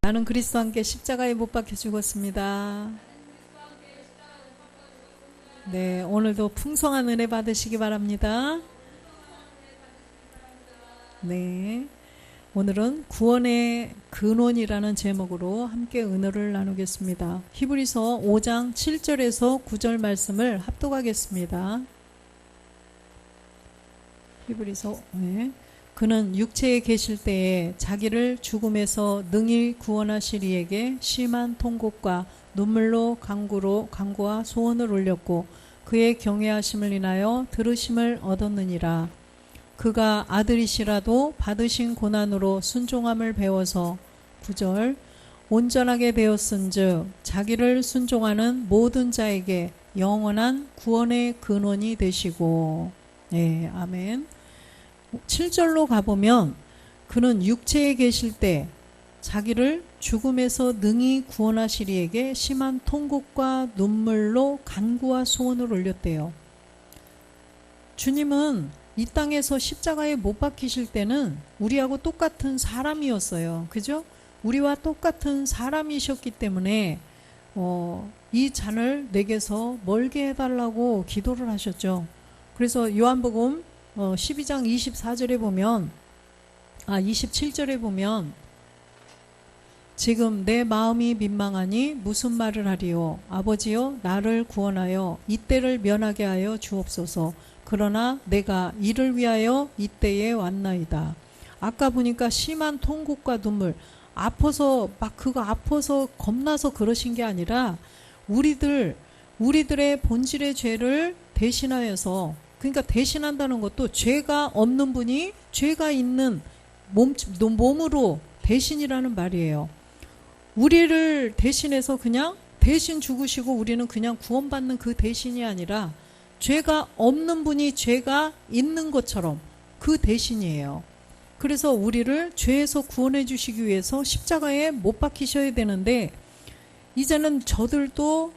나는 그리스도와 함께 십자가에 못 박혀 죽었습니다. 네, 오늘도 풍성한 은혜 받으시기 바랍니다. 네, 오늘은 구원의 근원이라는 제목으로 함께 은혜를 나누겠습니다. 히브리서 5장 7절에서 9절 말씀을 합독하겠습니다. 히브리서 그는 육체에 계실 때에 자기를 죽음에서 능히 구원하실 이에게 심한 통곡과 눈물로 간구와 소원을 올렸고 그의 경외하심을 인하여 들으심을 얻었느니라. 그가 아들이시라도 받으신 고난으로 순종함을 배워서 9절 온전하게 되었은즉 자기를 순종하는 모든 자에게 영원한 구원의 근원이 되시고. 네, 아멘. 7절로 가보면 그는 육체에 계실 때 자기를 죽음에서 능히 구원하실 이에게 심한 통곡과 눈물로 간구와 소원을 올렸대요. 주님은 이 땅에서 십자가에 못 박히실 때는 우리하고 똑같은 사람이었어요. 그죠? 우리와 똑같은 사람이셨기 때문에 이 잔을 내게서 멀게 해달라고 기도를 하셨죠. 그래서 요한복음 12장 24절에 보면 27절에 보면 지금 내 마음이 민망하니 무슨 말을 하리요 아버지여 나를 구원하여 이때를 면하게 하여 주옵소서. 그러나 내가 이를 위하여 이때에 왔나이다. 아까 보니까 심한 통곡과 눈물, 아파서 겁나서 그러신 게 아니라 우리들의 본질의 죄를 대신하여서, 그러니까 대신한다는 것도 죄가 없는 분이 죄가 있는 몸으로 대신이라는 말이에요. 우리를 대신해서 그냥 대신 죽으시고 우리는 그냥 구원받는 그 대신이 아니라 죄가 없는 분이 죄가 있는 것처럼 그 대신이에요. 그래서 우리를 죄에서 구원해 주시기 위해서 십자가에 못 박히셔야 되는데, 이제는 저들도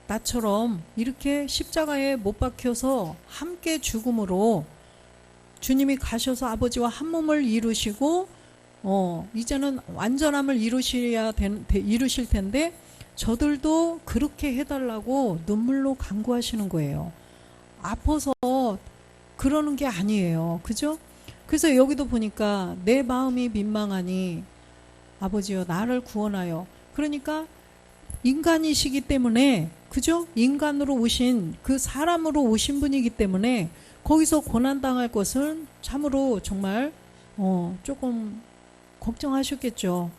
나처럼 이렇게 십자가에 못 박혀서 함께 죽음으로 주님이 가셔서 아버지와 한 몸을 이루시고 이제는 완전함을 이루실 텐데 저들도 그렇게 해달라고 눈물로 간구하시는 거예요. 아파서 그러는 게 아니에요. 그죠? 그래서 여기도 보니까 내 마음이 민망하니 아버지여 나를 구원하여, 그러니까 인간이시기 때문에, 그죠? 인간으로 오신, 그 사람으로 오신 분이기 때문에 거기서 고난당할 것은 참으로 정말 조금 걱정하셨겠죠.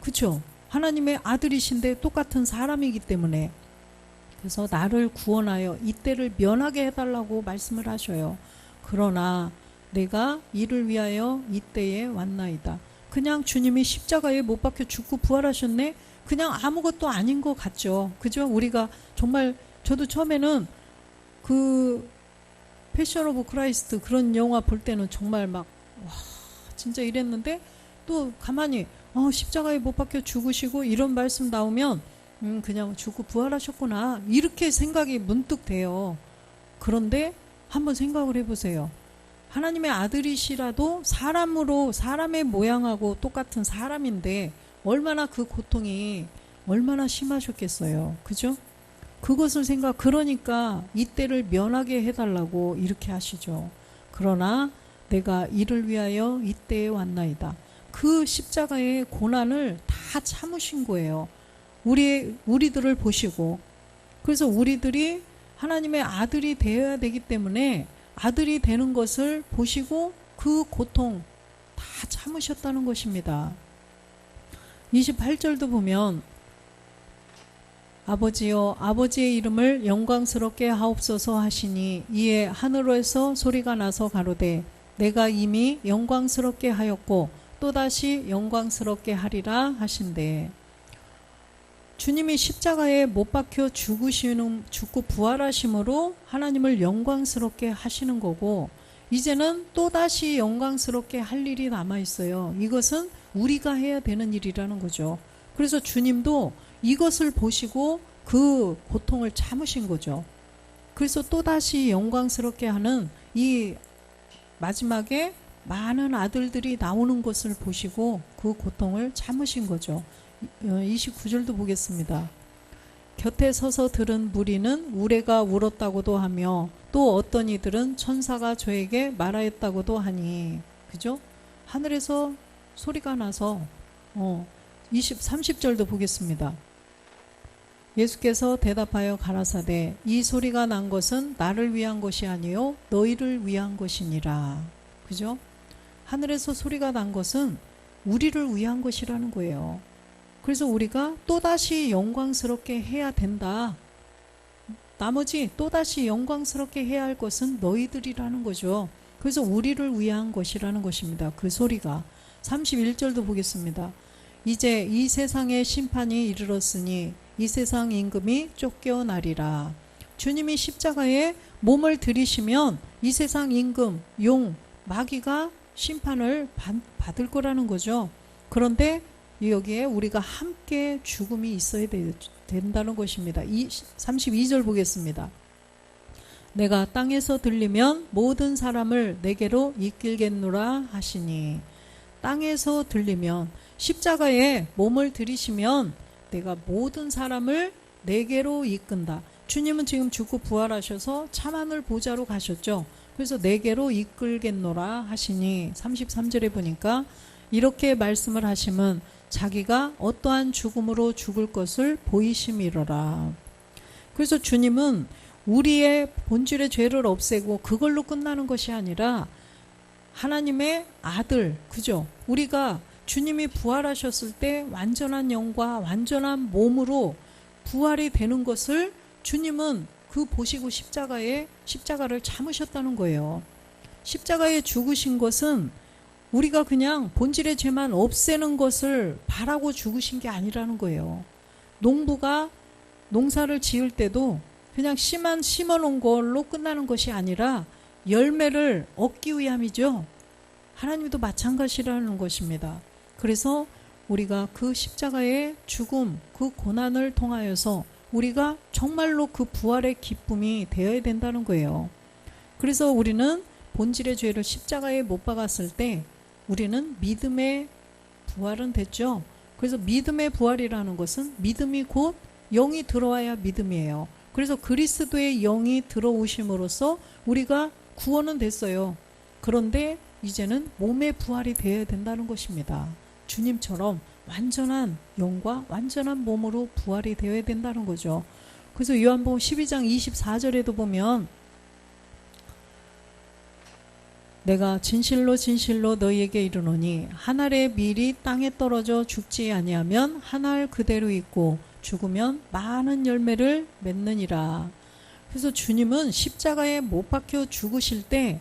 그쵸? 하나님의 아들이신데 똑같은 사람이기 때문에. 그래서 나를 구원하여 이때를 면하게 해달라고 말씀을 하셔요. 그러나 내가 이를 위하여 이때에 왔나이다. 그냥 주님이 십자가에 못 박혀 죽고 부활하셨네? 그냥 아무것도 아닌 것 같죠. 그죠? 우리가 정말, 저도 처음에는 그 패션 오브 크라이스트 그런 영화 볼 때는 정말 막 와 진짜 이랬는데, 또 가만히 십자가에 못 박혀 죽으시고 이런 말씀 나오면 그냥 죽고 부활하셨구나 이렇게 생각이 문득 돼요. 그런데 한번 생각을 해보세요. 하나님의 아들이시라도 사람의 모양하고 똑같은 사람인데 얼마나 그 고통이 얼마나 심하셨겠어요. 그죠? 그것을 그러니까 이때를 면하게 해달라고 이렇게 하시죠. 그러나 내가 이를 위하여 이때에 왔나이다. 그 십자가의 고난을 다 참으신 거예요. 우리들을 보시고. 그래서 우리들이 하나님의 아들이 되어야 되기 때문에 아들이 되는 것을 보시고 그 고통 다 참으셨다는 것입니다. 28절도 보면 아버지여 아버지의 이름을 영광스럽게 하옵소서 하시니 이에 하늘에서 소리가 나서 가로되 내가 이미 영광스럽게 하였고 또다시 영광스럽게 하리라 하신대. 주님이 십자가에 못 박혀 죽고 부활하심으로 하나님을 영광스럽게 하시는 거고, 이제는 또다시 영광스럽게 할 일이 남아있어요. 이것은 우리가 해야 되는 일이라는 거죠. 그래서 주님도 이것을 보시고 그 고통을 참으신 거죠. 그래서 또다시 영광스럽게 하는 이 마지막에 많은 아들들이 나오는 것을 보시고 그 고통을 참으신 거죠. 29절도 보겠습니다. 곁에 서서 들은 무리는 우레가 울었다고도 하며 또 어떤 이들은 천사가 저에게 말하였다고도 하니, 그죠? 하늘에서 소리가 나서 30절도 보겠습니다. 예수께서 대답하여 가라사대 이 소리가 난 것은 나를 위한 것이 아니요 너희를 위한 것이니라. 그죠? 하늘에서 소리가 난 것은 우리를 위한 것이라는 거예요. 그래서 우리가 또다시 영광스럽게 해야 된다. 나머지 또다시 영광스럽게 해야 할 것은 너희들이라는 거죠. 그래서 우리를 위한 것이라는 것입니다. 그 소리가. 31절도 보겠습니다. 이제 이 세상의 심판이 이르렀으니 이 세상 임금이 쫓겨나리라. 주님이 십자가에 몸을 들이시면 이 세상 임금, 용, 마귀가 심판을 받을 거라는 거죠. 그런데 여기에 우리가 함께 죽음이 있어야 된다는 것입니다. 32절 보겠습니다. 내가 땅에서 들리면 모든 사람을 내게로 이끌겠노라 하시니, 땅에서 들리면 십자가에 몸을 들이시면 내가 모든 사람을 내게로 이끈다. 주님은 지금 죽고 부활하셔서 참하늘 보좌로 가셨죠. 그래서 내게로 이끌겠노라 하시니 33절에 보니까 이렇게 말씀을 하시면 자기가 어떠한 죽음으로 죽을 것을 보이심이로라. 그래서 주님은 우리의 본질의 죄를 없애고 그걸로 끝나는 것이 아니라 하나님의 아들, 그죠? 우리가 주님이 부활하셨을 때 완전한 영과 완전한 몸으로 부활이 되는 것을 주님은 그 보시고 십자가를 참으셨다는 거예요. 십자가에 죽으신 것은 우리가 그냥 본질의 죄만 없애는 것을 바라고 죽으신 게 아니라는 거예요. 농부가 농사를 지을 때도 그냥 씨만 심어놓은 걸로 끝나는 것이 아니라 열매를 얻기 위함이죠. 하나님도 마찬가지라는 것입니다. 그래서 우리가 그 십자가의 죽음, 그 고난을 통하여서 우리가 정말로 그 부활의 기쁨이 되어야 된다는 거예요. 그래서 우리는 본질의 죄를 십자가에 못 박았을 때 우리는 믿음의 부활은 됐죠. 그래서 믿음의 부활이라는 것은 믿음이 곧 영이 들어와야 믿음이에요. 그래서 그리스도의 영이 들어오심으로써 우리가 구원은 됐어요. 그런데 이제는 몸의 부활이 되어야 된다는 것입니다. 주님처럼 완전한 영과 완전한 몸으로 부활이 되어야 된다는 거죠. 그래서 요한복음 12장 24절에도 보면 내가 진실로 진실로 너희에게 이르노니 한 알의 밀이 땅에 떨어져 죽지 아니하면 한 알 그대로 있고 죽으면 많은 열매를 맺느니라. 그래서 주님은 십자가에 못 박혀 죽으실 때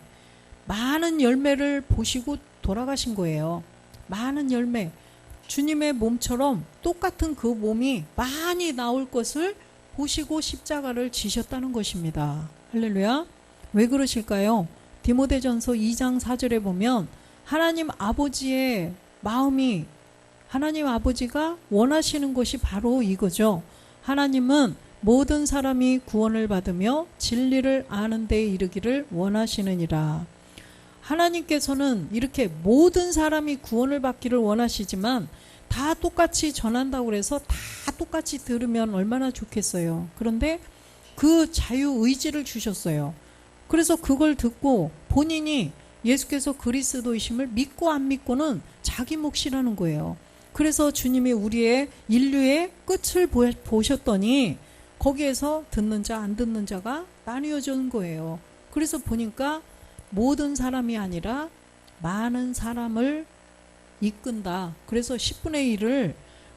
많은 열매를 보시고 돌아가신 거예요. 많은 열매. 주님의 몸처럼 똑같은 그 몸이 많이 나올 것을 보시고 십자가를 지셨다는 것입니다. 할렐루야. 왜 그러실까요? 디모데전서 2장 4절에 보면 하나님 아버지의 마음이, 하나님 아버지가 원하시는 것이 바로 이거죠. 하나님은 모든 사람이 구원을 받으며 진리를 아는 데에 이르기를 원하시느니라. 하나님께서는 이렇게 모든 사람이 구원을 받기를 원하시지만 다 똑같이 전한다고 해서 다 똑같이 들으면 얼마나 좋겠어요. 그런데 그 자유의지를 주셨어요. 그래서 그걸 듣고 본인이 예수께서 그리스도이심을 믿고 안 믿고는 자기 몫이라는 거예요. 그래서 주님이 우리의 인류의 끝을 보셨더니 거기에서 듣는 자 안 듣는 자가 나뉘어진 거예요. 그래서 보니까 모든 사람이 아니라 많은 사람을 이끈다. 그래서 10분의 1을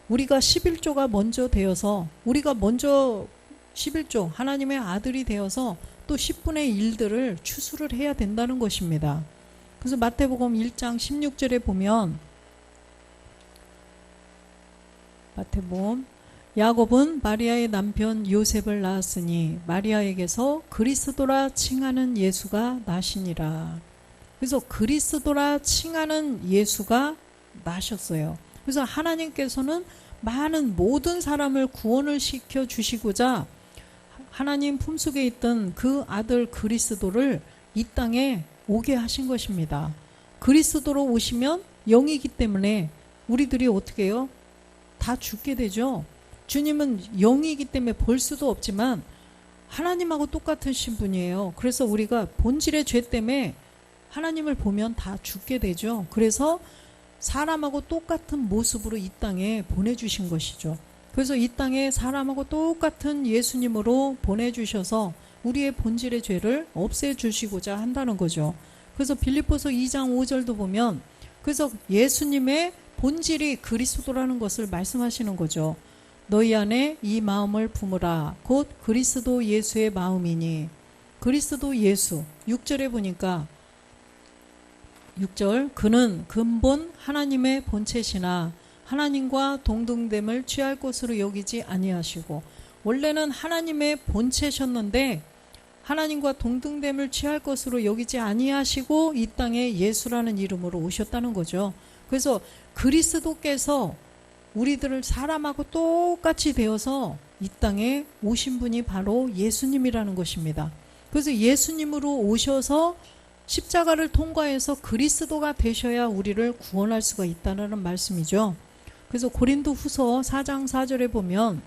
우리가 11조가 먼저 되어서 우리가 먼저 11조 하나님의 아들이 되어서 또 10분의 1들을 추수를 해야 된다는 것입니다. 그래서 마태복음 1장 16절에 보면 마태복음 야곱은 마리아의 남편 요셉을 낳았으니 마리아에게서 그리스도라 칭하는 예수가 나시니라. 그래서 그리스도라 칭하는 예수가 나셨어요. 그래서 하나님께서는 많은 모든 사람을 구원을 시켜 주시고자 하나님 품속에 있던 그 아들 그리스도를 이 땅에 오게 하신 것입니다. 그리스도로 오시면 영이기 때문에 우리들이 어떻게 해요? 다 죽게 되죠. 주님은 영이기 때문에 볼 수도 없지만 하나님하고 똑같으신 분이에요. 그래서 우리가 본질의 죄 때문에 하나님을 보면 다 죽게 되죠. 그래서 사람하고 똑같은 모습으로 이 땅에 보내주신 것이죠. 그래서 이 땅에 사람하고 똑같은 예수님으로 보내주셔서 우리의 본질의 죄를 없애주시고자 한다는 거죠. 그래서 빌립보서 2장 5절도 보면 그래서 예수님의 본질이 그리스도라는 것을 말씀하시는 거죠. 너희 안에 이 마음을 품으라. 곧 그리스도 예수의 마음이니. 그리스도 예수. 6절에 보니까 6절 그는 근본 하나님의 본체시나 하나님과 동등됨을 취할 것으로 여기지 아니하시고 원래는 하나님의 본체셨는데 하나님과 동등됨을 취할 것으로 여기지 아니하시고 이 땅에 예수라는 이름으로 오셨다는 거죠. 그래서 그리스도께서 우리들을 사람하고 똑같이 되어서 이 땅에 오신 분이 바로 예수님이라는 것입니다. 그래서 예수님으로 오셔서 십자가를 통과해서 그리스도가 되셔야 우리를 구원할 수가 있다는 말씀이죠. 그래서 고린도 후서 4장 4절에 보면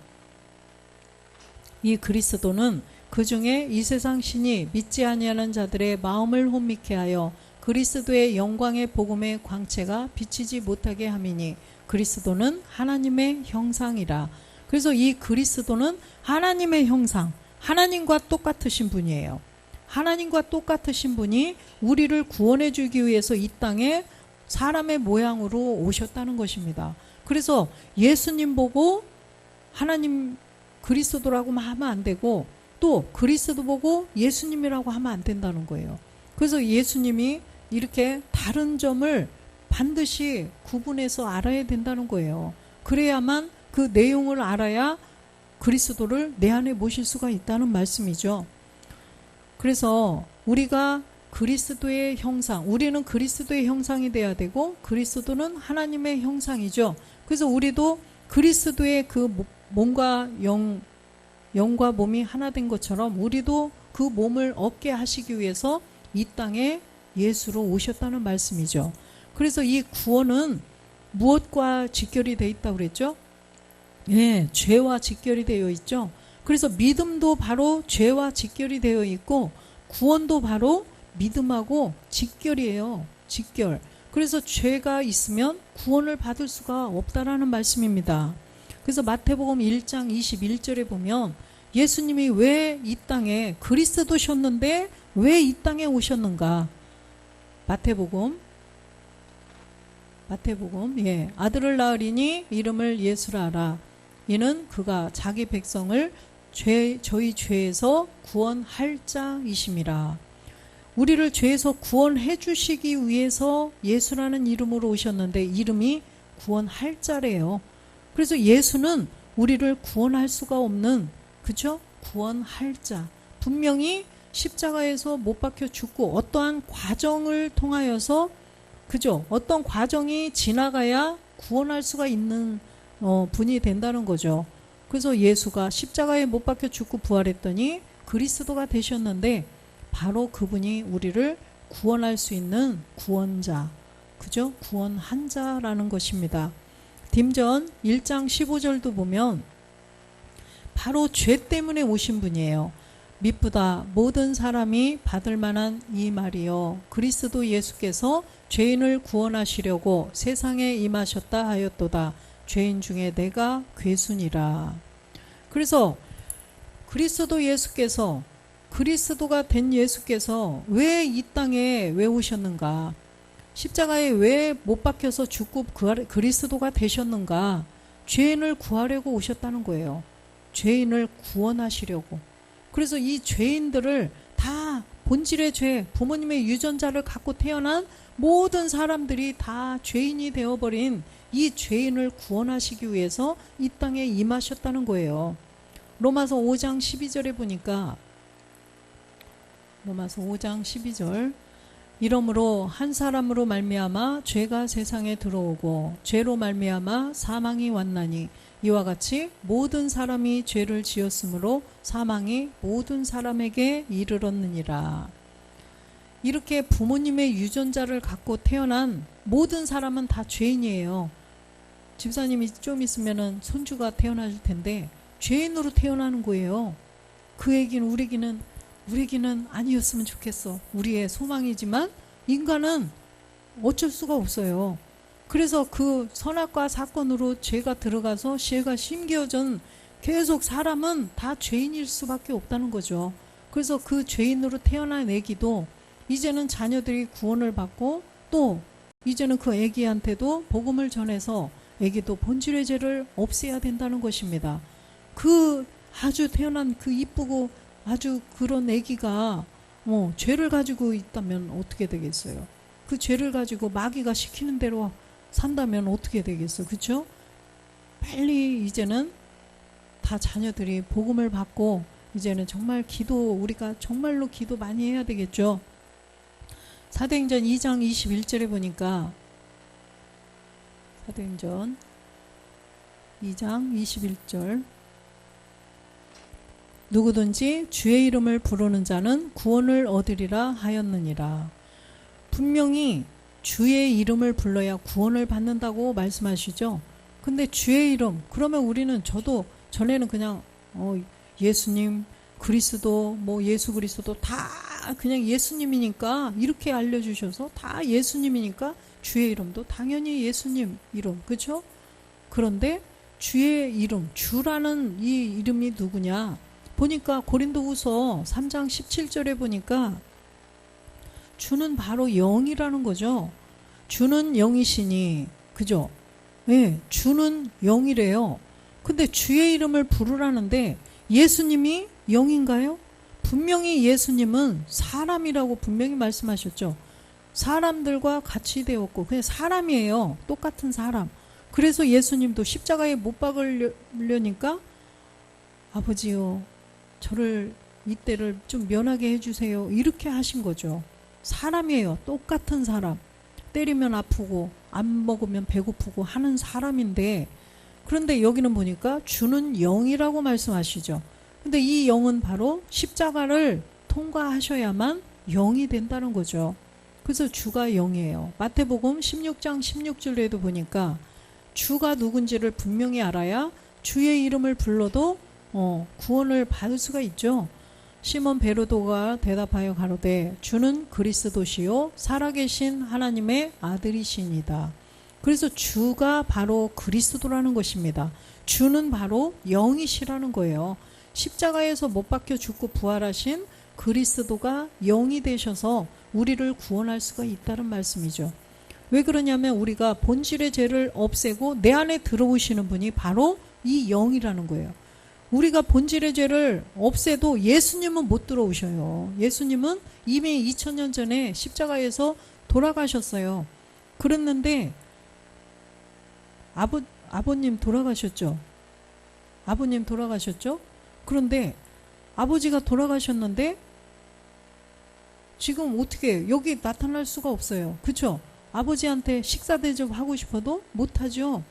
이 그리스도는 그 중에 이 세상 신이 믿지 아니하는 자들의 마음을 혼미케 하여 그리스도의 영광의 복음의 광채가 비치지 못하게 함이니 그리스도는 하나님의 형상이라. 그래서 이 그리스도는 하나님의 형상, 하나님과 똑같으신 분이에요. 하나님과 똑같으신 분이 우리를 구원해 주기 위해서 이 땅에 사람의 모양으로 오셨다는 것입니다. 그래서 예수님 보고 하나님 그리스도라고 하면 안 되고 또 그리스도 보고 예수님이라고 하면 안 된다는 거예요. 그래서 예수님이 이렇게 다른 점을 반드시 구분해서 알아야 된다는 거예요. 그래야만 그 내용을 알아야 그리스도를 내 안에 모실 수가 있다는 말씀이죠. 그래서 우리가 그리스도의 형상, 우리는 그리스도의 형상이 돼야 되고 그리스도는 하나님의 형상이죠. 그래서 우리도 그리스도의 그 몸과 영과 몸이 하나 된 것처럼 우리도 그 몸을 얻게 하시기 위해서 이 땅에 예수로 오셨다는 말씀이죠. 그래서 이 구원은 무엇과 직결이 되어 있다고 그랬죠? 예, 죄와 직결이 되어 있죠. 그래서 믿음도 바로 죄와 직결이 되어 있고 구원도 바로 믿음하고 직결이에요. 직결. 그래서 죄가 있으면 구원을 받을 수가 없다라는 말씀입니다. 그래서 마태복음 1장 21절에 보면 예수님이 왜 이 땅에 그리스도셨는데 왜 이 땅에 오셨는가? 마태복음 예, 아들을 낳으리니 이름을 예수라 하라. 이는 그가 자기 백성을 저희 죄에서 구원할 자이심이라. 우리를 죄에서 구원해 주시기 위해서 예수라는 이름으로 오셨는데 이름이 구원할 자래요. 그래서 예수는 우리를 구원할 수가 없는, 그죠? 구원할 자. 분명히 십자가에서 못 박혀 죽고 어떠한 과정을 통하여서, 그죠? 어떤 과정이 지나가야 구원할 수가 있는 분이 된다는 거죠. 그래서 예수가 십자가에 못 박혀 죽고 부활했더니 그리스도가 되셨는데 바로 그분이 우리를 구원할 수 있는 구원자, 그죠? 구원한 자라는 것입니다. 딤전 1장 15절도 보면 바로 죄 때문에 오신 분이에요. 미쁘다 모든 사람이 받을 만한 이 말이요 그리스도 예수께서 죄인을 구원하시려고 세상에 임하셨다 하였도다. 죄인 중에 내가 괴순이라. 그래서 그리스도 예수께서, 그리스도가 된 예수께서 왜 이 땅에 왜 오셨는가? 십자가에 왜 못 박혀서 죽고 그리스도가 되셨는가? 죄인을 구하려고 오셨다는 거예요. 죄인을 구원하시려고. 그래서 이 죄인들을 다 본질의 죄, 부모님의 유전자를 갖고 태어난 모든 사람들이 다 죄인이 되어버린 이 죄인을 구원하시기 위해서 이 땅에 임하셨다는 거예요. 로마서 5장 12절에 보니까, 로마서 5장 12절, 이러므로 한 사람으로 말미암아 죄가 세상에 들어오고 죄로 말미암아 사망이 왔나니 이와 같이 모든 사람이 죄를 지었으므로 사망이 모든 사람에게 이르렀느니라. 이렇게 부모님의 유전자를 갖고 태어난 모든 사람은 다 죄인이에요. 집사님이 좀 있으면은 손주가 태어날 텐데 죄인으로 태어나는 거예요. 그 얘기는 우리에게는 아니었으면 좋겠어. 우리의 소망이지만 인간은 어쩔 수가 없어요. 그래서 그 선악과 사건으로 죄가 들어가서 죄가 심겨진 계속 사람은 다 죄인일 수밖에 없다는 거죠. 그래서 그 죄인으로 태어난 애기도 이제는 자녀들이 구원을 받고 또 이제는 그 애기한테도 복음을 전해서 애기도 본질의 죄를 없애야 된다는 것입니다. 그 아주 태어난 그 이쁘고 아주 그런 애기가 죄를 가지고 있다면 어떻게 되겠어요? 그 죄를 가지고 마귀가 시키는 대로 산다면 어떻게 되겠어? 그렇죠? 빨리 이제는 다 자녀들이 복음을 받고 이제는 정말 우리가 정말로 기도 많이 해야 되겠죠. 사도행전 2장 21절에 보니까 사도행전 2장 21절 누구든지 주의 이름을 부르는 자는 구원을 얻으리라 하였느니라. 분명히 주의 이름을 불러야 구원을 받는다고 말씀하시죠. 근데 주의 이름 그러면 우리는 저도 전에는 그냥 예수님 그리스도 예수 그리스도 다 그냥 예수님이니까 이렇게 알려주셔서 다 예수님이니까 주의 이름도 당연히 예수님 이름 그렇죠? 그런데 주의 이름 주라는 이 이름이 누구냐 보니까 고린도후서 3장 17절에 보니까 주는 바로 영이라는 거죠. 주는 영이시니 그죠? 네, 주는 영이래요. 근데 주의 이름을 부르라는데 예수님이 영인가요? 분명히 예수님은 사람이라고 분명히 말씀하셨죠. 사람들과 같이 되었고 그냥 사람이에요. 똑같은 사람. 그래서 예수님도 십자가에 못 박으려니까 아버지요 저를 이때를 좀 면하게 해주세요 이렇게 하신 거죠. 사람이에요. 똑같은 사람. 때리면 아프고 안 먹으면 배고프고 하는 사람인데 그런데 여기는 보니까 주는 영이라고 말씀하시죠. 근데 이 영은 바로 십자가를 통과하셔야만 영이 된다는 거죠. 그래서 주가 영이에요. 마태복음 16장 16절에도 보니까 주가 누군지를 분명히 알아야 주의 이름을 불러도 구원을 받을 수가 있죠. 시몬 베르도가 대답하여 가로되 주는 그리스도시요 살아계신 하나님의 아들이시니다. 그래서 주가 바로 그리스도라는 것입니다. 주는 바로 영이시라는 거예요. 십자가에서 못 박혀 죽고 부활하신 그리스도가 영이 되셔서 우리를 구원할 수가 있다는 말씀이죠. 왜 그러냐면 우리가 본질의 죄를 없애고 내 안에 들어오시는 분이 바로 이 영이라는 거예요. 우리가 본질의 죄를 없애도 예수님은 못 들어오셔요. 예수님은 이미 2000년 전에 십자가에서 돌아가셨어요. 그랬는데 아버님 돌아가셨죠? 아버님 돌아가셨죠? 그런데 아버지가 돌아가셨는데 지금 어떻게 여기 나타날 수가 없어요. 그렇죠? 아버지한테 식사 대접하고 싶어도 못하죠.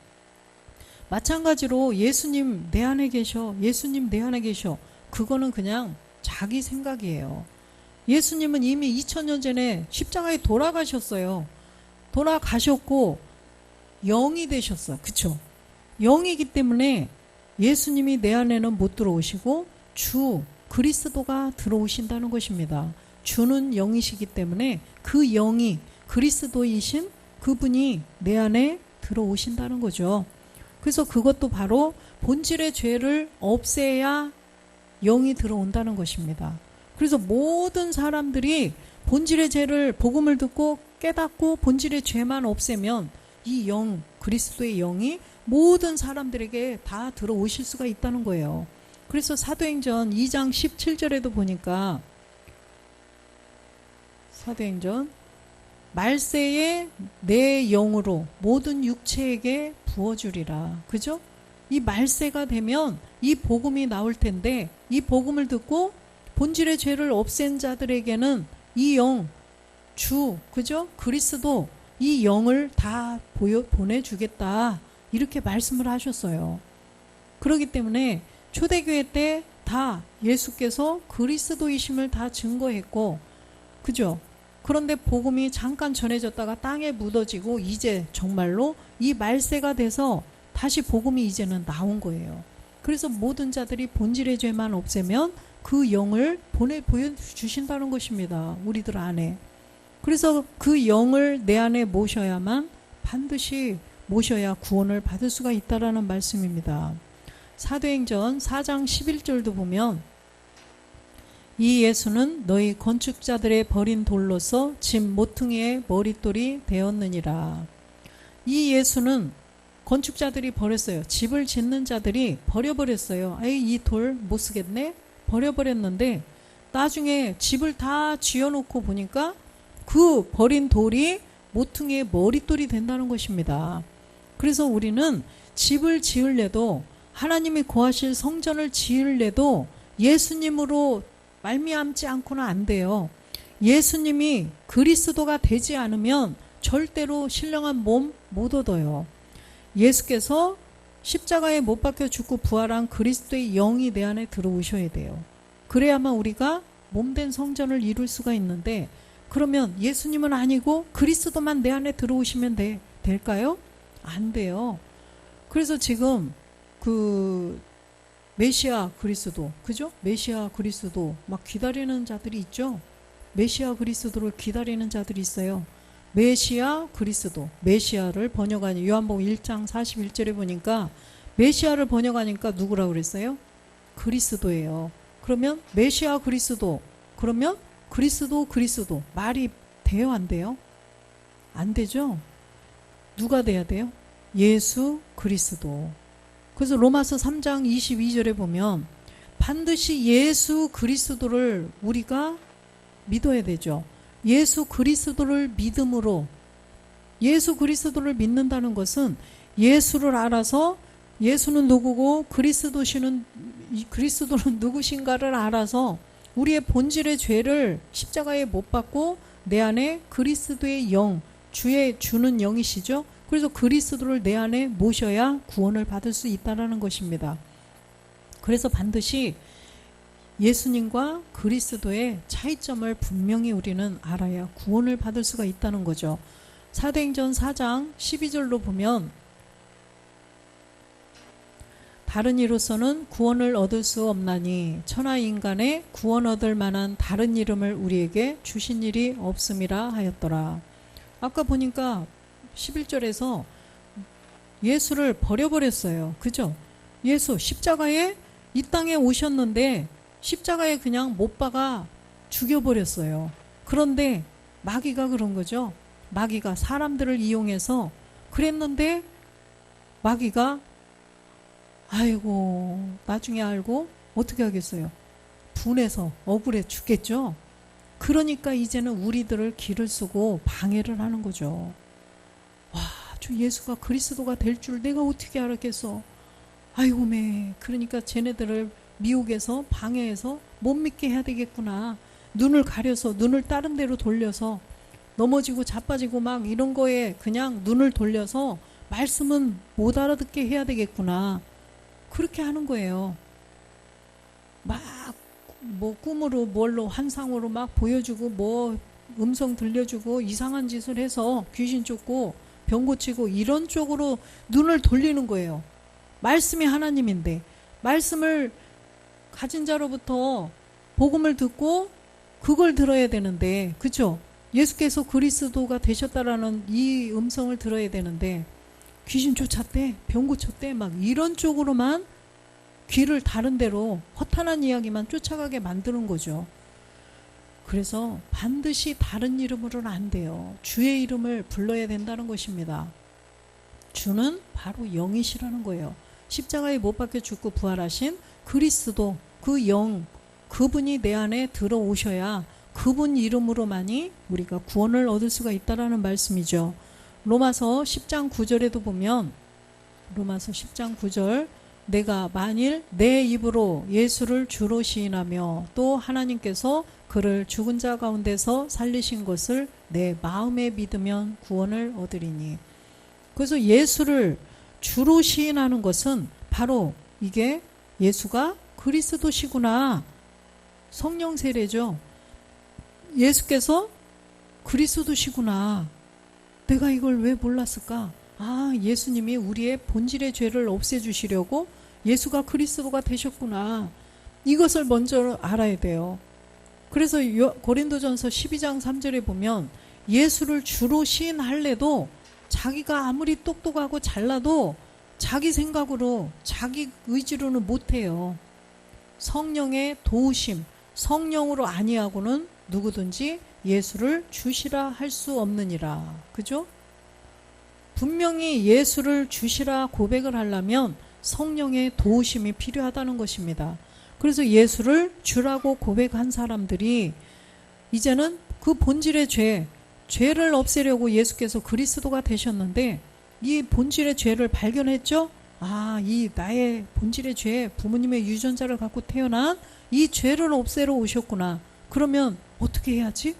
마찬가지로 예수님 내 안에 계셔. 예수님 내 안에 계셔. 그거는 그냥 자기 생각이에요. 예수님은 이미 2000년 전에 십자가에 돌아가셨어요. 돌아가셨고 영이 되셨어. 그쵸? 영이기 때문에 예수님이 내 안에는 못 들어오시고 주 그리스도가 들어오신다는 것입니다. 주는 영이시기 때문에 그 영이 그리스도이신 그분이 내 안에 들어오신다는 거죠. 그래서 그것도 바로 본질의 죄를 없애야 영이 들어온다는 것입니다. 그래서 모든 사람들이 본질의 죄를 복음을 듣고 깨닫고 본질의 죄만 없애면 이 영, 그리스도의 영이 모든 사람들에게 다 들어오실 수가 있다는 거예요. 그래서 사도행전 2장 17절에도 보니까 사도행전 말세에 내 영으로 모든 육체에게 부어주리라. 그죠? 이 말세가 되면 이 복음이 나올 텐데 이 복음을 듣고 본질의 죄를 없앤 자들에게는 이 영, 주, 그죠? 그리스도 이 영을 다 보내주겠다. 이렇게 말씀을 하셨어요. 그렇기 때문에 초대교회 때 다 예수께서 그리스도이심을 다 증거했고, 그죠? 그런데 복음이 잠깐 전해졌다가 땅에 묻어지고 이제 정말로 이 말세가 돼서 다시 복음이 이제는 나온 거예요. 그래서 모든 자들이 본질의 죄만 없애면 그 영을 보여주신다는 것입니다. 우리들 안에. 그래서 그 영을 내 안에 모셔야만 반드시 모셔야 구원을 받을 수가 있다라는 말씀입니다. 사도행전 4장 11절도 보면 이 예수는 너희 건축자들의 버린 돌로서 집 모퉁이의 머릿돌이 되었느니라. 이 예수는 건축자들이 버렸어요. 집을 짓는 자들이 버려버렸어요. 이 돌 못 쓰겠네? 버려버렸는데 나중에 집을 다 지어놓고 보니까 그 버린 돌이 모퉁이의 머릿돌이 된다는 것입니다. 그래서 우리는 집을 지을래도 하나님이 거하실 성전을 지을래도 예수님으로 말미암지 않고는 안 돼요. 예수님이 그리스도가 되지 않으면 절대로 신령한 몸 못 얻어요. 예수께서 십자가에 못 박혀 죽고 부활한 그리스도의 영이 내 안에 들어오셔야 돼요. 그래야만 우리가 몸된 성전을 이룰 수가 있는데 그러면 예수님은 아니고 그리스도만 내 안에 들어오시면 될까요? 안 돼요. 그래서 지금 그 메시아 그리스도, 그죠? 메시아 그리스도 막 기다리는 자들이 있죠? 메시아 그리스도를 기다리는 자들이 있어요. 메시아 그리스도, 메시아를 번역하니 요한복음 1장 41절에 보니까 메시아를 번역하니까 누구라고 그랬어요? 그리스도예요. 그러면 메시아 그리스도, 그러면 그리스도 말이 돼요, 안 돼요? 안 되죠? 누가 돼야 돼요? 예수 그리스도. 그래서 로마서 3장 22절에 보면 반드시 예수 그리스도를 우리가 믿어야 되죠. 예수 그리스도를 믿음으로, 예수 그리스도를 믿는다는 것은 예수를 알아서 예수는 누구고 그리스도는 누구신가를 알아서 우리의 본질의 죄를 십자가에 못 박고 내 안에 그리스도의 영, 주는 영이시죠. 그래서 그리스도를 내 안에 모셔야 구원을 받을 수 있다는 것입니다. 그래서 반드시 예수님과 그리스도의 차이점을 분명히 우리는 알아야 구원을 받을 수가 있다는 거죠. 사도행전 4장 12절로 보면 다른 이로서는 구원을 얻을 수 없나니 천하 인간의 구원 얻을 만한 다른 이름을 우리에게 주신 일이 없음이라 하였더라. 아까 보니까 11절에서 예수를 버려버렸어요. 그죠? 예수 십자가에 이 땅에 오셨는데 십자가에 그냥 못 박아 죽여버렸어요. 그런데 마귀가 그런 거죠. 마귀가 사람들을 이용해서 그랬는데 마귀가 아이고 나중에 알고 어떻게 하겠어요? 분해서 억울해 죽겠죠. 그러니까 이제는 우리들을 기를 쓰고 방해를 하는 거죠. 와, 저 예수가 그리스도가 될 줄 내가 어떻게 알았겠어. 아이고 매. 그러니까 쟤네들을 미혹해서 방해해서 못 믿게 해야 되겠구나. 눈을 가려서 눈을 다른 데로 돌려서 넘어지고 자빠지고 막 이런 거에 그냥 눈을 돌려서 말씀은 못 알아듣게 해야 되겠구나. 그렇게 하는 거예요. 막 뭐 꿈으로 뭘로 환상으로 막 보여주고 뭐 음성 들려주고 이상한 짓을 해서 귀신 쫓고 병 고치고 이런 쪽으로 눈을 돌리는 거예요. 말씀이 하나님인데 말씀을 가진 자로부터 복음을 듣고 그걸 들어야 되는데, 그렇죠? 예수께서 그리스도가 되셨다라는 이 음성을 들어야 되는데 귀신 쫓았대, 병 고쳤대, 막 이런 쪽으로만 귀를 다른 데로 허탄한 이야기만 쫓아가게 만드는 거죠. 그래서 반드시 다른 이름으로는 안 돼요. 주의 이름을 불러야 된다는 것입니다. 주는 바로 영이시라는 거예요. 십자가에 못 박혀 죽고 부활하신 그리스도, 그 영, 그분이 내 안에 들어오셔야 그분 이름으로만이 우리가 구원을 얻을 수가 있다라는 말씀이죠. 로마서 10장 9절에도 보면 로마서 10장 9절 내가 만일 내 입으로 예수를 주로 시인하며 또 하나님께서 그를 죽은 자 가운데서 살리신 것을 내 마음에 믿으면 구원을 얻으리니. 그래서 예수를 주로 시인하는 것은 바로 이게 예수가 그리스도시구나. 성령 세례죠. 예수께서 그리스도시구나. 내가 이걸 왜 몰랐을까? 아, 예수님이 우리의 본질의 죄를 없애주시려고 예수가 그리스도가 되셨구나. 이것을 먼저 알아야 돼요. 그래서 고린도전서 12장 3절에 보면 예수를 주로 시인할래도 자기가 아무리 똑똑하고 잘나도 자기 생각으로 자기 의지로는 못해요. 성령의 도우심, 성령으로 아니하고는 누구든지 예수를 주시라 할 수 없느니라. 그죠? 분명히 예수를 주시라 고백을 하려면 성령의 도우심이 필요하다는 것입니다. 그래서 예수를 주라고 고백한 사람들이 이제는 그 본질의 죄를 없애려고 예수께서 그리스도가 되셨는데 이 본질의 죄를 발견했죠? 아, 이 나의 본질의 죄, 부모님의 유전자를 갖고 태어난 이 죄를 없애러 오셨구나. 그러면 어떻게 해야지?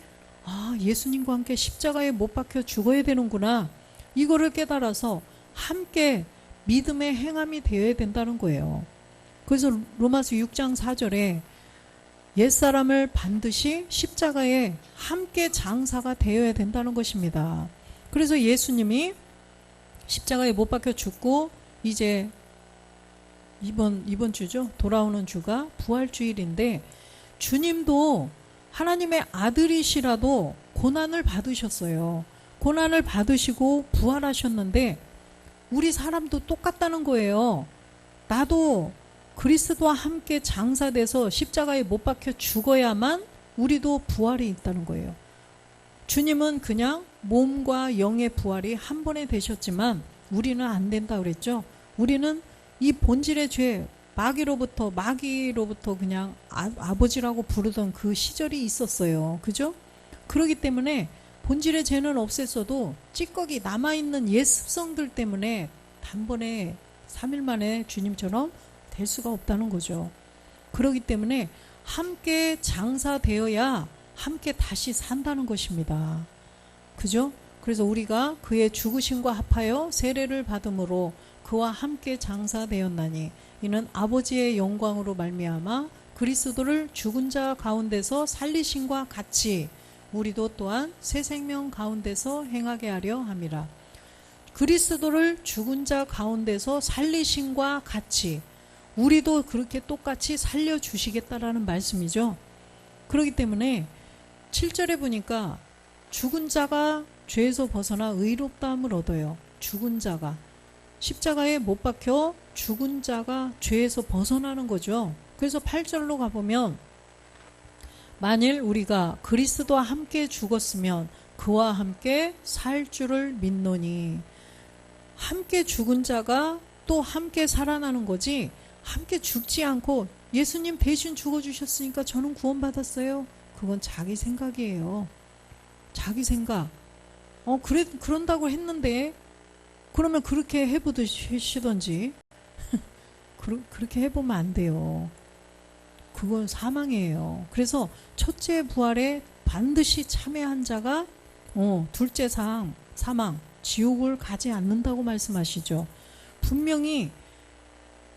아, 예수님과 함께 십자가에 못 박혀 죽어야 되는구나. 이거를 깨달아서 함께 믿음의 행함이 되어야 된다는 거예요. 그래서 로마서 6장 4절에 옛사람을 반드시 십자가에 함께 장사가 되어야 된다는 것입니다. 그래서 예수님이 십자가에 못 박혀 죽고 이제 이번 주죠. 돌아오는 주가 부활주일인데 주님도 하나님의 아들이시라도 고난을 받으셨어요. 고난을 받으시고 부활하셨는데 우리 사람도 똑같다는 거예요. 나도 그리스도와 함께 장사돼서 십자가에 못 박혀 죽어야만 우리도 부활이 있다는 거예요. 주님은 그냥 몸과 영의 부활이 한 번에 되셨지만 우리는 안 된다 그랬죠. 우리는 이 본질의 죄, 마귀로부터 그냥 아버지라고 부르던 그 시절이 있었어요. 그죠? 그렇기 때문에 본질의 죄는 없앴어도 찌꺼기 남아있는 옛 습성들 때문에 단번에 3일 만에 주님처럼 될 수가 없다는 거죠. 그렇기 때문에 함께 장사되어야 함께 다시 산다는 것입니다. 그죠? 그래서 우리가 그의 죽으심과 합하여 세례를 받음으로 그와 함께 장사되었나니 이는 아버지의 영광으로 말미암아 그리스도를 죽은 자 가운데서 살리심과 같이 우리도 또한 새 생명 가운데서 행하게 하려 함이라. 그리스도를 죽은 자 가운데서 살리심과 같이 우리도 그렇게 똑같이 살려주시겠다라는 말씀이죠. 그렇기 때문에 7절에 보니까 죽은 자가 죄에서 벗어나 의롭다함을 얻어요. 죽은 자가 십자가에 못 박혀 죽은 자가 죄에서 벗어나는 거죠. 그래서 8절로 가보면 만일 우리가 그리스도와 함께 죽었으면 그와 함께 살 줄을 믿노니 함께 죽은 자가 또 함께 살아나는 거지 함께 죽지 않고 예수님 대신 죽어주셨으니까 저는 구원받았어요. 그건 자기 생각이에요. 자기 생각. 그런다고 했는데 그러면 그렇게 해보시던지 그렇게 해보면 안 돼요. 그건 사망이에요. 그래서 첫째 부활에 반드시 참여한 자가 둘째 사망, 지옥을 가지 않는다고 말씀하시죠. 분명히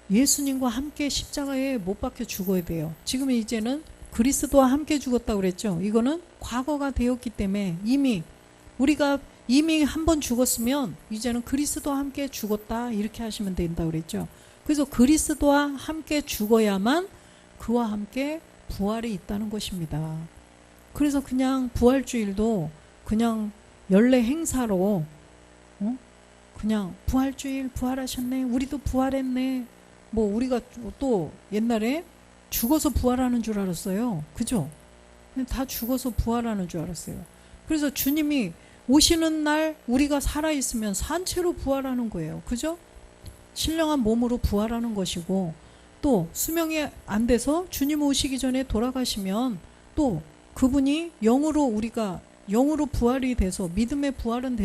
예수님과 함께 십자가에 못 박혀 죽어야 돼요. 지금 이제는 그리스도와 함께 죽었다고 그랬죠. 이거는 과거가 되었기 때문에 우리가 이미 한 번 죽었으면 이제는 그리스도와 함께 죽었다 이렇게 하시면 된다고 그랬죠. 그래서 그리스도와 함께 죽어야만 그와 함께 부활이 있다는 것입니다. 그래서 그냥 부활주일도 그냥 연례 행사로 그냥 부활주일 부활하셨네, 우리도 부활했네, 뭐 우리가 또 옛날에 죽어서 부활하는 줄 알았어요. 그죠? 다 죽어서 부활하는 줄 알았어요. 그래서 주님이 오시는 날 우리가 살아있으면 산채로 부활하는 거예요. 그죠? 신령한 몸으로 부활하는 것이고 또 수명이 안 돼서 주님 오시기 전에 돌아가시면 또 그분이 우리가 영으로 부활이 돼서 믿음의 부활은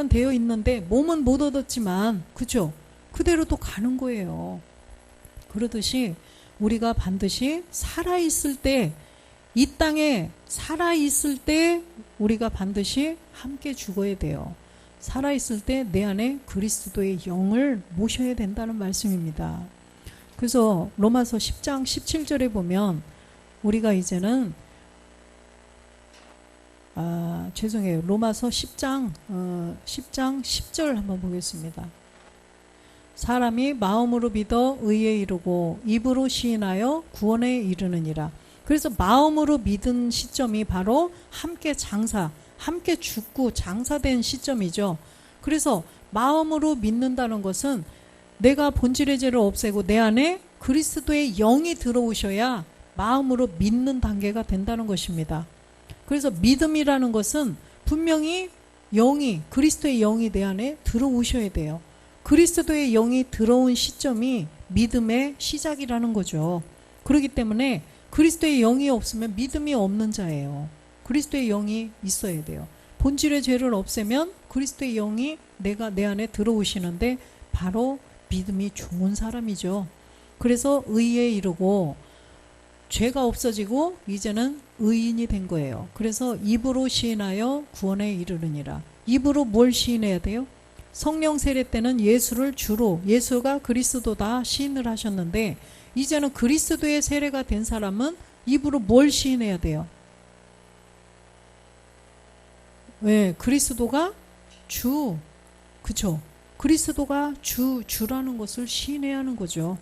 되어 있는데 몸은 못 얻었지만 그죠? 그대로 또 가는 거예요. 그러듯이 우리가 반드시 살아있을 때, 이 땅에 살아있을 때 우리가 반드시 함께 죽어야 돼요. 살아있을 때 내 안에 그리스도의 영을 모셔야 된다는 말씀입니다. 그래서 로마서 10장 17절에 보면 우리가 이제는 죄송해요. 로마서 10장 10절 한번 보겠습니다. 사람이 마음으로 믿어 의에 이르고 입으로 시인하여 구원에 이르느니라. 그래서 마음으로 믿은 시점이 바로 함께 함께 죽고 장사된 시점이죠. 그래서 마음으로 믿는다는 것은 내가 본질의 죄를 없애고 내 안에 그리스도의 영이 들어오셔야 마음으로 믿는 단계가 된다는 것입니다. 그래서 믿음이라는 것은 분명히 그리스도의 영이 내 안에 들어오셔야 돼요. 그리스도의 영이 들어온 시점이 믿음의 시작이라는 거죠. 그렇기 때문에 그리스도의 영이 없으면 믿음이 없는 자예요. 그리스도의 영이 있어야 돼요. 본질의 죄를 없애면 그리스도의 영이 내 안에 들어오시는데 바로 믿음이 좋은 사람이죠. 그래서 의에 이르고 죄가 없어지고 이제는 의인이 된 거예요. 그래서 입으로 시인하여 구원에 이르느니라. 입으로 뭘 시인해야 돼요? 성령 세례 때는 예수를 주로, 예수가 그리스도다 시인을 하셨는데 이제는 그리스도의 세례가 된 사람은 입으로 뭘 시인해야 돼요? 네, 그리스도가 주, 그쵸? 그리스도가 주라는 것을 시인해야 하는 거죠.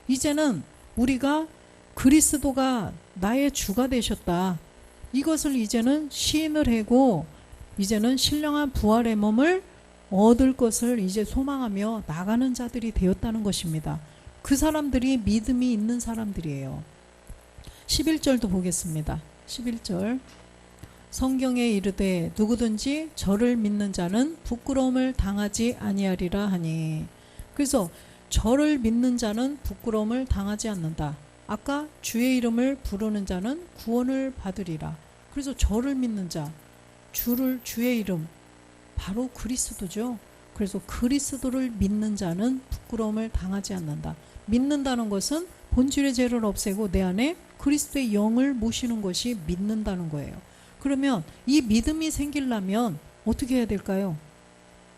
이제는 우리가 그리스도가 나의 주가 되셨다. 이것을 이제는 시인을 하고 이제는 신령한 부활의 몸을 얻을 것을 이제 소망하며 나가는 자들이 되었다는 것입니다. 그 사람들이 믿음이 있는 사람들이에요. 11절도 보겠습니다. 11절 성경에 이르되 누구든지 저를 믿는 자는 부끄러움을 당하지 아니하리라 하니. 그래서 저를 믿는 자는 부끄러움을 당하지 않는다. 아까 주의 이름을 부르는 자는 구원을 받으리라. 그래서 저를 믿는 자, 주의 이름 바로 그리스도죠. 그래서 그리스도를 믿는 자는 부끄러움을 당하지 않는다. 믿는다는 것은 본질의 죄를 없애고 내 안에 그리스도의 영을 모시는 것이 믿는다는 거예요. 그러면 이 믿음이 생기려면 어떻게 해야 될까요?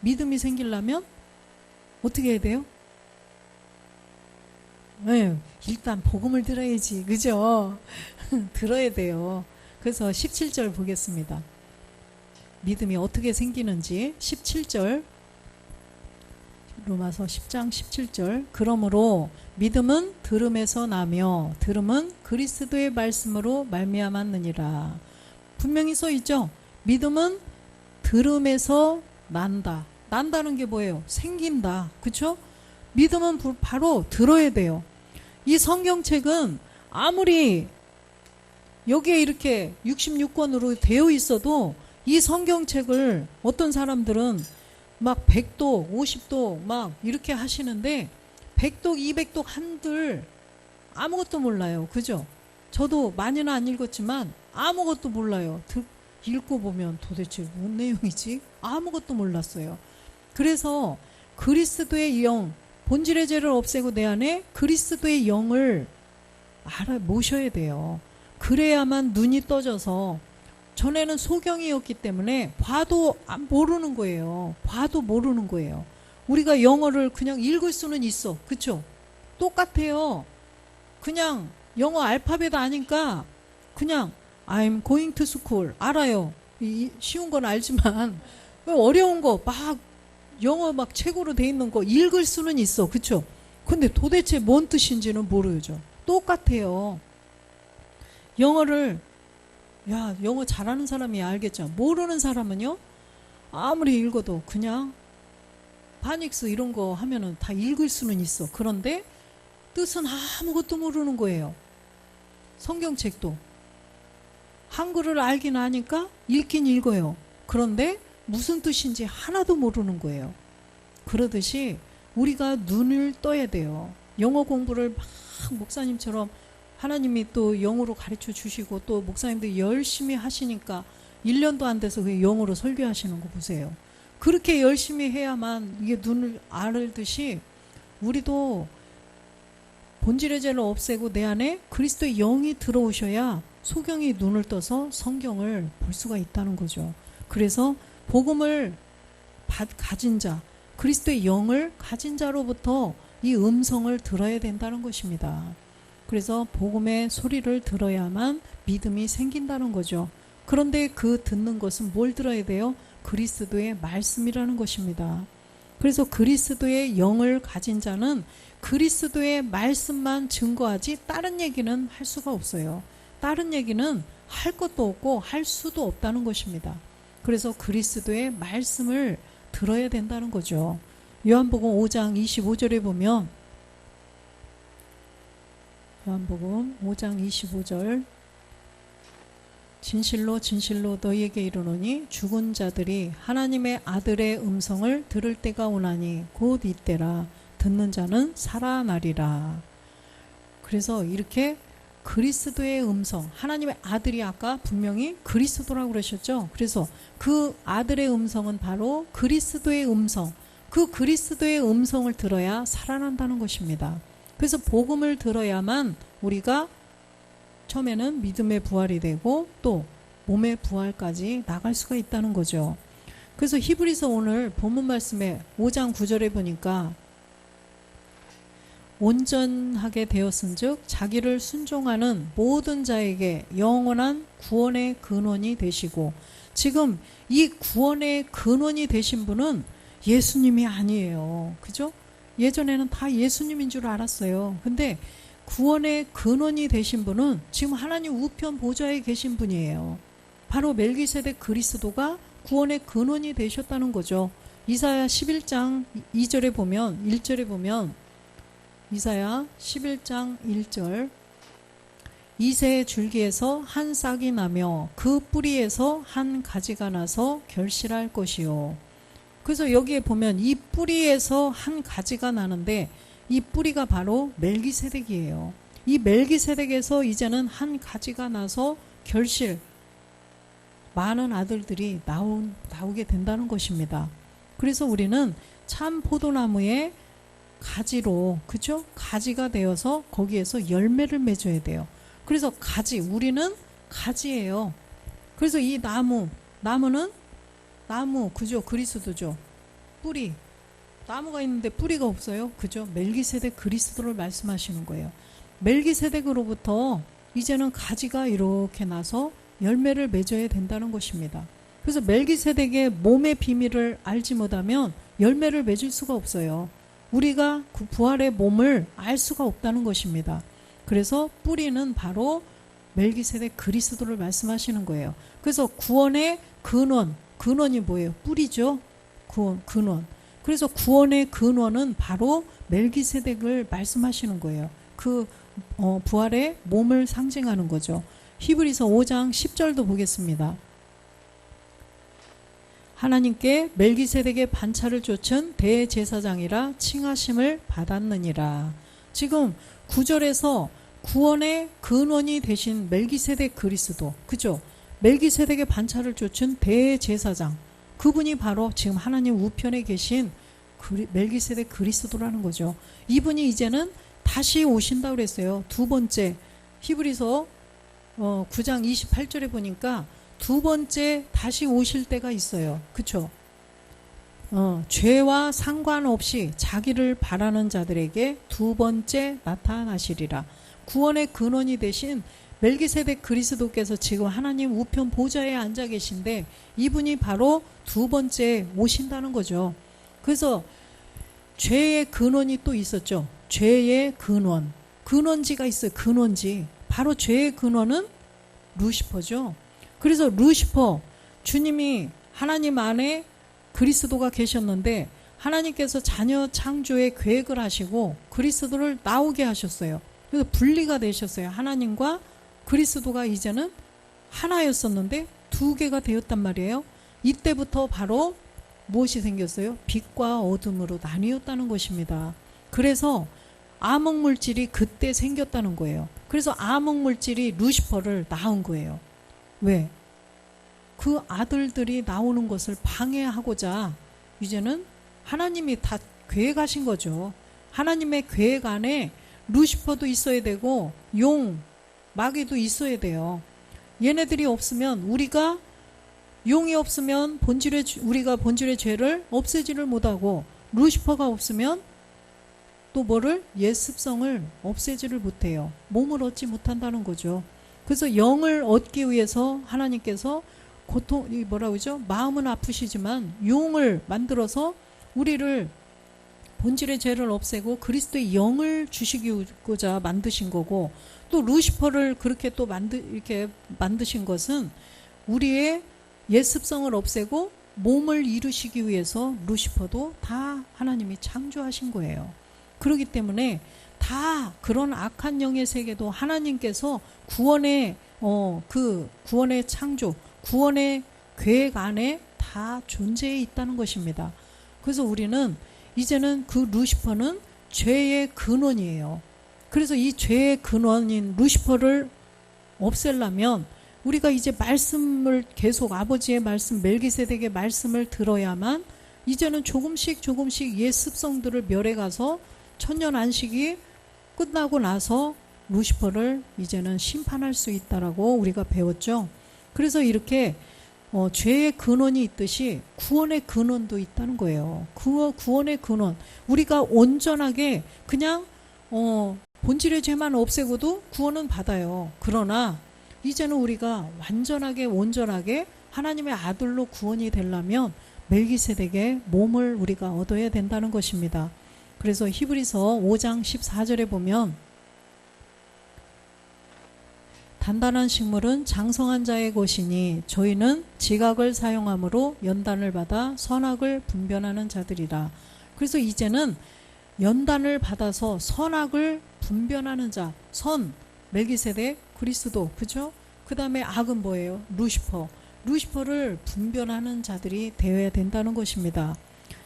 믿음이 생기려면 어떻게 해야 돼요? 네, 일단 복음을 들어야지, 그죠? 들어야 돼요. 그래서 17절 보겠습니다. 믿음이 어떻게 생기는지 17절 로마서 10장 17절 그러므로 믿음은 들음에서 나며 들음은 그리스도의 말씀으로 말미암았느니라. 분명히 써 있죠. 믿음은 들음에서 난다는 게 뭐예요? 생긴다. 그렇죠? 믿음은 바로 들어야 돼요. 이 성경책은 아무리 여기에 이렇게 66권으로 되어 있어도 이 성경책을 어떤 사람들은 막 100독, 50독 막 이렇게 하시는데 100독, 200독 한들 아무것도 몰라요. 그죠? 저도 많이는 안 읽었지만 아무것도 몰라요. 읽고 보면 도대체 뭔 내용이지? 아무것도 몰랐어요. 그래서 그리스도의 영, 본질의 죄를 없애고 내 안에 그리스도의 영을 모셔야 돼요. 그래야만 눈이 떠져서 전에는 소경이었기 때문에 봐도 모르는 거예요. 봐도 모르는 거예요. 우리가 영어를 그냥 읽을 수는 있어. 그쵸? 똑같아요. 그냥 영어 알파벳 아니까 그냥 I'm going to school 알아요. 쉬운 건 알지만 어려운 거 막 영어 막 책으로 돼 있는 거 읽을 수는 있어. 그쵸? 근데 도대체 뭔 뜻인지는 모르죠. 똑같아요. 영어를 영어 잘하는 사람이 알겠죠. 모르는 사람은요 아무리 읽어도 그냥 파닉스 이런 거 하면은 다 읽을 수는 있어. 그런데 뜻은 아무것도 모르는 거예요. 성경책도 한글을 알긴 아니까 읽긴 읽어요. 그런데 무슨 뜻인지 하나도 모르는 거예요. 그러듯이 우리가 눈을 떠야 돼요. 영어 공부를 막 목사님처럼 하나님이 또 영어로 가르쳐 주시고 또 목사님들 열심히 하시니까 1년도 안 돼서 그 영어로 설교하시는 거 보세요. 그렇게 열심히 해야만 이게 눈을 알듯이 우리도 본질의 죄를 없애고 내 안에 그리스도의 영이 들어오셔야 소경이 눈을 떠서 성경을 볼 수가 있다는 거죠. 그래서 복음을 가진 자, 그리스도의 영을 가진 자로부터 이 음성을 들어야 된다는 것입니다. 그래서 복음의 소리를 들어야만 믿음이 생긴다는 거죠. 그런데 그 듣는 것은 뭘 들어야 돼요? 그리스도의 말씀이라는 것입니다. 그래서 그리스도의 영을 가진 자는 그리스도의 말씀만 증거하지 다른 얘기는 할 수가 없어요. 다른 얘기는 할 것도 없고 할 수도 없다는 것입니다. 그래서 그리스도의 말씀을 들어야 된다는 거죠. 요한복음 5장 25절에 보면, 요한복음 5장 25절, 진실로 진실로 너희에게 이르노니 죽은 자들이 하나님의 아들의 음성을 들을 때가 오나니 곧 이때라. 듣는 자는 살아나리라. 그래서 이렇게 그리스도의 음성, 하나님의 아들이 아까 분명히 그리스도라고 그러셨죠. 그래서 그 아들의 음성은 바로 그리스도의 음성, 그 그리스도의 음성을 들어야 살아난다는 것입니다. 그래서 복음을 들어야만 우리가 처음에는 믿음의 부활이 되고 또 몸의 부활까지 나갈 수가 있다는 거죠. 그래서 히브리서 오늘 본문 말씀에 5장 9절에 보니까 온전하게 되었은즉 자기를 순종하는 모든 자에게 영원한 구원의 근원이 되시고, 지금 이 구원의 근원이 되신 분은 예수님이 아니에요. 그죠? 예전에는 다 예수님인 줄 알았어요. 근데 구원의 근원이 되신 분은 지금 하나님 우편 보좌에 계신 분이에요. 바로 멜기세덱 그리스도가 구원의 근원이 되셨다는 거죠. 이사야 11장 2절에 보면, 1절에 보면, 이사야 11장 1절, 이새의 줄기에서 한 싹이 나며 그 뿌리에서 한 가지가 나서 결실할 것이요. 그래서 여기에 보면 이 뿌리에서 한 가지가 나는데 이 뿌리가 바로 멜기세덱이에요. 이 멜기세덱에서 이제는 한 가지가 나서 결실, 많은 아들들이 나오게 된다는 것입니다. 그래서 우리는 참 포도나무의 가지로, 그죠? 가지가 되어서 거기에서 열매를 맺어야 돼요. 그래서 가지, 우리는 가지예요. 그래서 이 나무는 나무, 그죠? 그리스도죠. 뿌리, 나무가 있는데 뿌리가 없어요. 그죠? 멜기세덱 그리스도를 말씀하시는 거예요. 멜기세덱으로부터 이제는 가지가 이렇게 나서 열매를 맺어야 된다는 것입니다. 그래서 멜기세덱의 몸의 비밀을 알지 못하면 열매를 맺을 수가 없어요. 우리가 그 부활의 몸을 알 수가 없다는 것입니다. 그래서 뿌리는 바로 멜기세덱 그리스도를 말씀하시는 거예요. 그래서 구원의 근원이 뭐예요? 뿌리죠. 근원. 그래서 구원의 근원은 바로 멜기세덱을 말씀하시는 거예요. 그 부활의 몸을 상징하는 거죠. 히브리서 5장 10절도 보겠습니다. 하나님께 멜기세덱의 반차를 좇은 대제사장이라 칭하심을 받았느니라. 지금 9절에서 구원의 근원이 되신 멜기세덱 그리스도, 그죠? 멜기세덱의 반차를 좇은 대제사장, 그분이 바로 지금 하나님 우편에 계신 멜기세덱 그리스도라는 거죠. 이분이 이제는 다시 오신다고 그랬어요. 두 번째, 히브리서 9장 28절에 보니까 두 번째 다시 오실 때가 있어요. 그쵸? 죄와 상관없이 자기를 바라는 자들에게 두 번째 나타나시리라. 구원의 근원이 되신 멜기세덱 그리스도께서 지금 하나님 우편 보좌에 앉아 계신데 이분이 바로 두 번째 오신다는 거죠. 그래서 죄의 근원이 또 있었죠. 죄의 근원지가 있어요. 근원지. 바로 죄의 근원은 루시퍼죠. 그래서 루시퍼, 주님이 하나님 안에 그리스도가 계셨는데 하나님께서 자녀 창조의 계획을 하시고 그리스도를 나오게 하셨어요. 그래서 분리가 되셨어요. 하나님과 그리스도가 이제는 하나였었는데 두 개가 되었단 말이에요. 이때부터 바로 무엇이 생겼어요? 빛과 어둠으로 나뉘었다는 것입니다. 그래서 암흑물질이 그때 생겼다는 거예요. 그래서 암흑물질이 루시퍼를 낳은 거예요. 왜? 그 아들들이 나오는 것을 방해하고자 이제는 하나님이 다 계획하신 거죠. 하나님의 계획 안에 루시퍼도 있어야 되고 마귀도 있어야 돼요. 얘네들이 없으면 용이 없으면 우리가 본질의 죄를 없애지를 못하고 루시퍼가 없으면 또 옛 습성을 없애지를 못해요. 몸을 얻지 못한다는 거죠. 그래서 영을 얻기 위해서 하나님께서 뭐라 그러죠? 마음은 아프시지만 용을 만들어서 우리를 본질의 죄를 없애고 그리스도의 영을 주시고자 만드신 거고, 또 루시퍼를 그렇게 또 이렇게 만드신 것은 우리의 옛 습성을 없애고 몸을 이루시기 위해서 루시퍼도 다 하나님이 창조하신 거예요. 그렇기 때문에 다 그런 악한 영의 세계도 하나님께서 구원의 구원의 창조, 구원의 계획 안에 다 존재해 있다는 것입니다. 그래서 우리는 이제는 그 루시퍼는 죄의 근원이에요. 그래서 이 죄의 근원인 루시퍼를 없애려면 우리가 이제 말씀을 계속 아버지의 말씀, 멜기세덱의 말씀을 들어야만 이제는 조금씩 옛 습성들을 멸해가서 천년 안식이 끝나고 나서 루시퍼를 이제는 심판할 수 있다라고 우리가 배웠죠. 그래서 이렇게 죄의 근원이 있듯이 구원의 근원도 있다는 거예요. 구원의 근원. 우리가 온전하게 그냥 본질의 죄만 없애고도 구원은 받아요. 그러나 이제는 우리가 온전하게 하나님의 아들로 구원이 되려면 멜기세덱의 몸을 우리가 얻어야 된다는 것입니다. 그래서 히브리서 5장 14절에 보면 단단한 식물은 장성한 자의 것이니 저희는 지각을 사용함으로 연단을 받아 선악을 분별하는 자들이라. 그래서 이제는 연단을 받아서 선악을 분별하는 자, 멜기세덱, 그리스도, 그죠? 그 다음에 악은 뭐예요? 루시퍼를 분별하는 자들이 되어야 된다는 것입니다.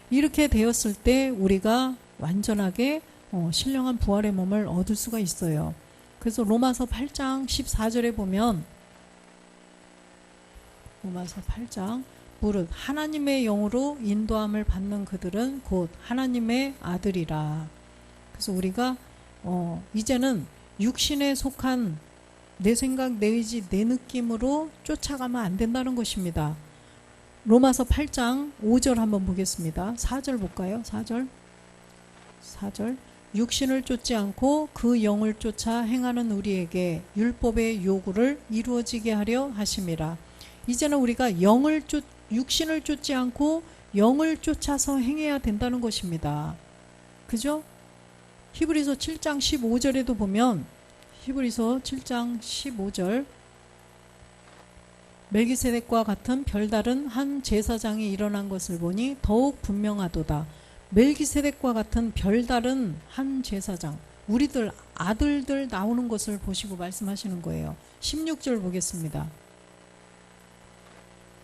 이렇게 되었을 때 우리가 완전하게 신령한 부활의 몸을 얻을 수가 있어요. 그래서 로마서 8장 14절에 보면 로마서 8장 무릇 하나님의 영으로 인도함을 받는 그들은 곧 하나님의 아들이라. 그래서 우리가 이제는 육신에 속한 내 생각, 내 의지, 내 느낌으로 쫓아가면 안 된다는 것입니다. 로마서 8장 5절 한번 보겠습니다. 4절 볼까요? 4절. 육신을 쫓지 않고 그 영을 쫓아 행하는 우리에게 율법의 요구를 이루어지게 하려 하심이라. 이제는 우리가 육신을 쫓지 않고 영을 쫓아서 행해야 된다는 것입니다. 그죠? 히브리서 7장 15절에도 보면 히브리서 7장 15절 멜기세덱과 같은 별다른 한 제사장이 일어난 것을 보니 더욱 분명하도다. 멜기세덱과 같은 별다른 한 제사장, 우리들 아들들 나오는 것을 보시고 말씀하시는 거예요. 16절 보겠습니다.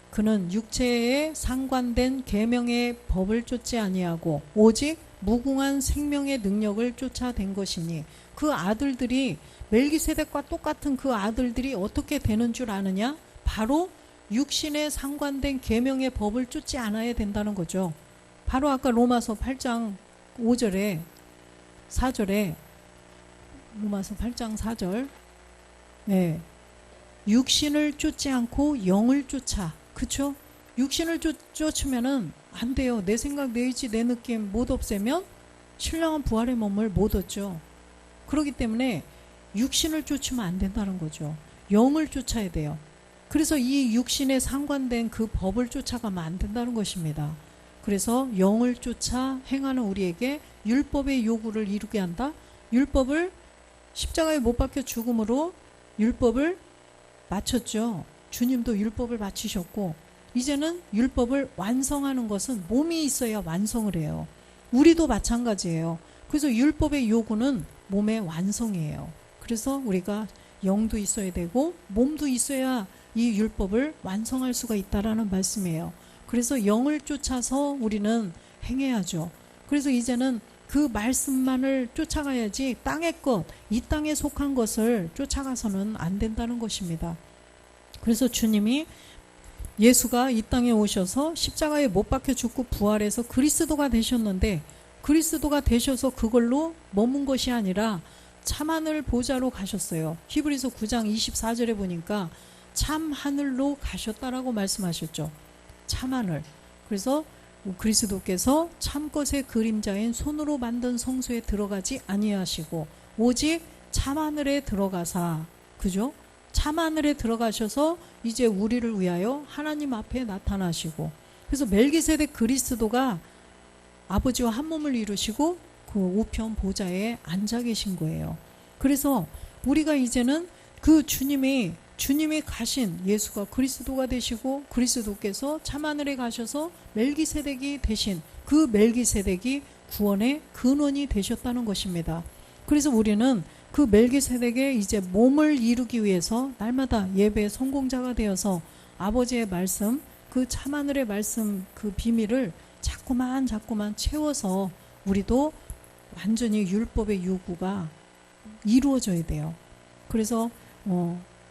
그는 육체에 상관된 계명의 법을 쫓지 아니하고 오직 무궁한 생명의 능력을 쫓아낸 것이니, 그 아들들이 멜기세덱과 똑같은 그 아들들이 어떻게 되는 줄 아느냐? 바로 육신에 상관된 계명의 법을 쫓지 않아야 된다는 거죠. 바로 아까 로마서 8장 5절에 4절에 로마서 8장 4절 육신을 쫓지 않고 영을 쫓아. 그쵸? 육신을 쫓으면은 안 돼요. 내 생각, 내 의지, 내 느낌 못 없애면 신령한 부활의 몸을 못 얻죠. 그렇기 때문에 육신을 쫓으면 안 된다는 거죠. 영을 쫓아야 돼요. 그래서 이 육신에 상관된 그 법을 쫓아가면 안 된다는 것입니다. 그래서 영을 쫓아 행하는 우리에게 율법의 요구를 이루게 한다. 율법을 십자가에 못 박혀 죽음으로 율법을 마쳤죠. 주님도 율법을 마치셨고, 이제는 율법을 완성하는 것은 몸이 있어야 완성을 해요. 우리도 마찬가지예요. 그래서 율법의 요구는 몸의 완성이에요. 그래서 우리가 영도 있어야 되고 몸도 있어야 이 율법을 완성할 수가 있다라는 말씀이에요. 그래서 영을 쫓아서 우리는 행해야죠. 그래서 이제는 그 말씀만을 쫓아가야지 땅의 것, 이 땅에 속한 것을 쫓아가서는 안 된다는 것입니다. 그래서 주님이 예수가 이 땅에 오셔서 십자가에 못 박혀 죽고 부활해서 그리스도가 되셨는데, 그리스도가 되셔서 그걸로 머문 것이 아니라 참하늘 보좌로 가셨어요. 히브리서 9장 24절에 보니까 참하늘로 가셨다라고 말씀하셨죠. 참하늘. 그래서 그리스도께서 참것의 그림자인 손으로 만든 성소에 들어가지 아니하시고 오직 참하늘에 들어가사, 그죠? 참하늘에 들어가셔서 이제 우리를 위하여 하나님 앞에 나타나시고, 그래서 멜기세덱 그리스도가 아버지와 한 몸을 이루시고 그 우편 보좌에 앉아 계신 거예요. 그래서 우리가 이제는 그 주님이 가신 예수가 그리스도가 되시고, 그리스도께서 참하늘에 가셔서 멜기세덱이 되신 그 멜기세덱이 구원의 근원이 되셨다는 것입니다. 그래서 우리는 그 멜기세덱의 이제 몸을 이루기 위해서 날마다 예배의 성공자가 되어서 아버지의 말씀, 그 참하늘의 말씀, 그 비밀을 자꾸만 채워서 우리도 완전히 율법의 요구가 이루어져야 돼요. 그래서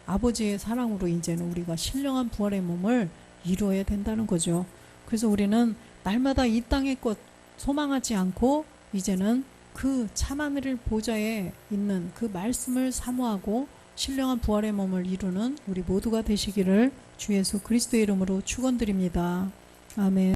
아버지의 사랑으로 이제는 우리가 신령한 부활의 몸을 이루어야 된다는 거죠. 그래서 우리는 날마다 이 땅의 것 소망하지 않고 이제는 그 참하늘 보좌에 있는 그 말씀을 사모하고 신령한 부활의 몸을 이루는 우리 모두가 되시기를 주 예수 그리스도의 이름으로 축원드립니다. 아멘.